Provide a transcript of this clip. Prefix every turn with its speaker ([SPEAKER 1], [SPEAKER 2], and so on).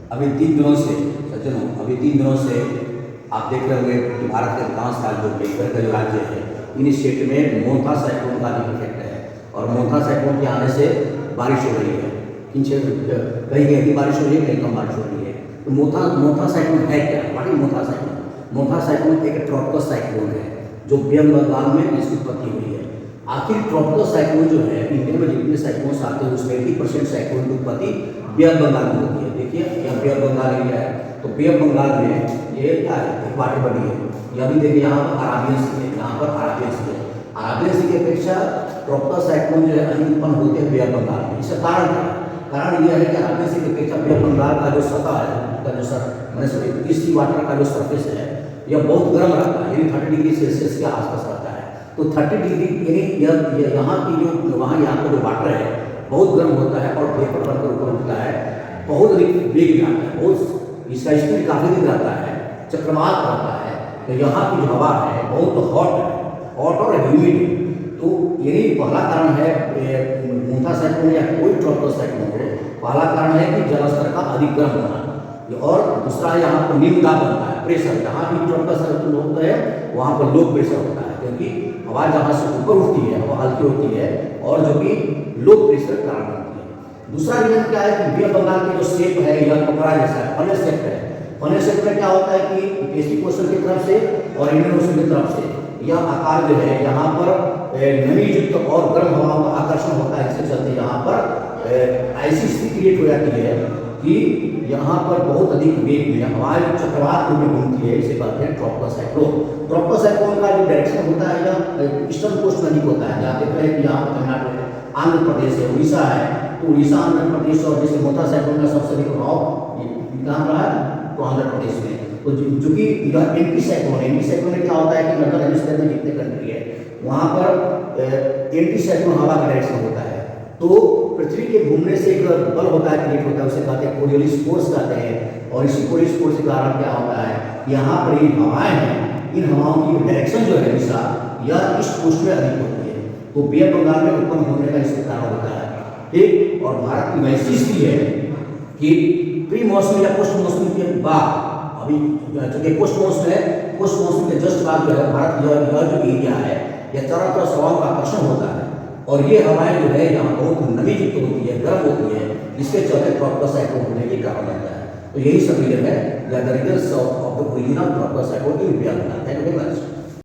[SPEAKER 1] अभी 3 दिनों से सज्जनों, अभी 3 दिनों से आप देख रहे होंगे कि भारत के अधिकांश राज्यों में, इधर का जो राज्य है, इन स्टेट में मोन्था साइक्लोन का भी इफेक्ट है। और मोन्था साइक्लोन के आने से बारिश हो रही है, कहीं कहीं बारिश हो रही है, कहीं कम बारिश हो रही है। तो मोन्था साइक्लोन है क्या? What is Montha cyclone? Montha cyclone एक ट्रॉपिकल साइक्लोन है जो बे बंगाल में इसकी उत्पत्ति हुई है। आखिर ट्रॉपिकल साइक्लोन जो है, इंडिया में जितने साइक्लोन्स आते हैं उसमें 80% साइक्लोन की उत्पत्ति बे बंगाल में होती है। देखिए यह बे बंगाल एरिया है, तो बे बंगाल में ये क्या है, इक्वाटर बॉडी है। यह भी देखिए यहाँ पर अराबियन सी है, यहाँ पर अराबियन सी है। अराबियन सी की अपेक्षा ट्रॉपिकल साइक्लोन जो है अधिक उत्पन्न होते हैं बे बंगाल में। इसका कारण क्या है? कारण यह है कि अराबियन सी की अपेक्षा बे बंगाल का जो सतह है, ईस्टी वाटर का जो सरफेस है, यह बहुत गर्म रहता है, यानी 30 डिग्री सेल्सियस के आसपास रहता है। तो 30 डिग्री यानी यहाँ की जो यहाँ का जो वाटर है बहुत गर्म होता है और वेपर बनकर ऊपर उठता है, बहुत अधिक वेग में आता है, बहुत इसका स्पीड काफ़ी अधिक रहता है, चक्रवात रहता है। तो यहाँ की जो हवा है बहुत हॉट और ह्यूमिड। तो यही पहला कारण है मोन्था साइक्लोन या कोई ट्रॉपिकल साइक्लोन हो, पहला कारण है कि जलस्तर का अधिक गर्म होना। और दूसरा है यहाँ पर निम्न दाब बनता है, प्रेशर। जहाँ भी ट्रॉपिकल साइक्लोन होता है वहाँ पर लो प्रेशर होता है, क्योंकि हवा जहाँ से ऊपर उठती है हवा हल्की होती है और जो कि लो प्रेशर कारण बनती है। दूसरा रीजन क्या है कि बे बंगाल की जो शेप है यह कपड़ा जैसा है, फनेल शेप है। फनेल शेप में क्या होता है कि पैसिफिक ओशन की तरफ से और इंडियन ओशन की तरफ से यह आकार जो है यहाँ पर नमी युक्त और गर्म हवाओं का आकर्षण होता है। इसके चलते यहाँ पर ऐसी स्थिति क्रिएट हो जाती है कि यहाँ पर बहुत अधिक वेग में हवाएं चक्रवात रूप में घूमती है। इसे कहते हैं ट्रॉपिकल साइक्लोन। ट्रॉपिकल साइक्लोन का जो डायरेक्शन होता है यह ईस्टर्न कोस्ट नदी को होता है। जहाँ देख रहे हैं कि यहाँ पर तमिलनाडु है, आंध्र प्रदेश है, उड़ीसा है। तो उड़ीसा, आंध्र प्रदेश और जैसे मोन्था साइक्लोन का सबसे अधिक प्रभाव कहाँ रहा है, तो आंध्र प्रदेश में। तो चूंकि यह एंटी साइक्लोन में क्या होता है कि नॉर्दर्न हेमिस्फीयर में जितने कंट्री है वहाँ पर एंटी साइक्लोन हवा का डायरेक्शन होता है। तो पृथ्वी के घूमने से एक बल होता है, क्रिएट होता है, उसे कहते हैं कोरियोलिस फोर्स कहते हैं। और इसी कोरियोलिस फोर्स के कारण क्या होता है, यहाँ पर ये हवाएं हैं, इन हवाओं की डायरेक्शन जो है दिशा यह ईस्ट कोस्ट में अधिक होती है। तो बे बंगाल में उत्पन्न होने का इससे कारण होता है। ठीक, और भारत की वैसी स्थिति है कि प्री मॉनसून या पोस्ट मॉनसून के बाद, अभी चूंकि पोस्ट मॉनसून है, पोस्ट मॉनसून के जस्ट बाद जो है भारत यह जो एरिया है यह चारों तरफ हवाओं का आकर्षण होता है। और ये हवाएं जो है यहाँ बहुत नमी युक्त होती है, गर्म होती है, इसके चलते ट्रॉपिकल साइक्लोन होने के कारण बनता है। तो यही सब रीजन है, the reason of the origin of tropical cyclone in India. Thank you very much.